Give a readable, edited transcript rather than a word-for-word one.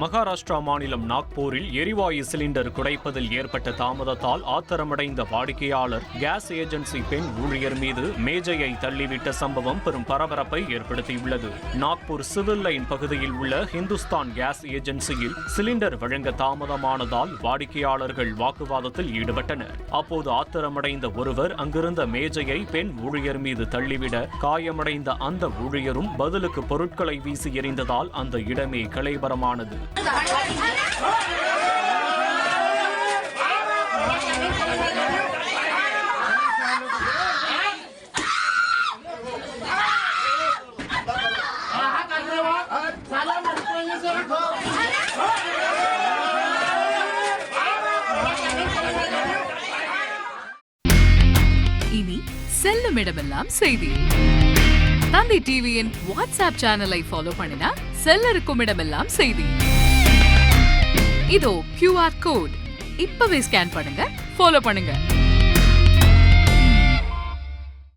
மகாராஷ்டிரா மாநிலம் நாக்பூரில் எரிவாயு சிலிண்டர் குடைப்பதில் ஏற்பட்ட தாமதத்தால் ஆத்திரமடைந்த வாடிக்கையாளர் கேஸ் ஏஜென்சி பெண் ஊழியர் மீது மேஜையை தள்ளிவிட்ட சம்பவம் பெரும் பரபரப்பை ஏற்படுத்தியுள்ளது. நாக்பூர் சிவில் லைன் பகுதியில் உள்ள ஹிந்துஸ்தான் கேஸ் ஏஜென்சியில் சிலிண்டர் வழங்க தாமதமானதால் வாடிக்கையாளர்கள் வாக்குவாதத்தில் ஈடுபட்டனர். அப்போது ஆத்திரமடைந்த ஒருவர் அங்கிருந்த மேஜையை பெண் ஊழியர் மீது தள்ளிவிட காயமடைந்த அந்த ஊழியரும் பதிலுக்கு பொருட்களை வீசி எறிந்ததால் அந்த இடமே கலைபரமானது. இனி செல்லும் இடமெல்லாம் செய்தி. தந்தி டிவியின் வாட்ஸ்அப் சேனலை ஃபாலோ பண்ணினா செல்ல இருக்கும் இடமெல்லாம் செய்தி. இதோ QR கோட் இப்பவே ஸ்கேன் பண்ணுங்க, ஃபாலோ பண்ணுங்க.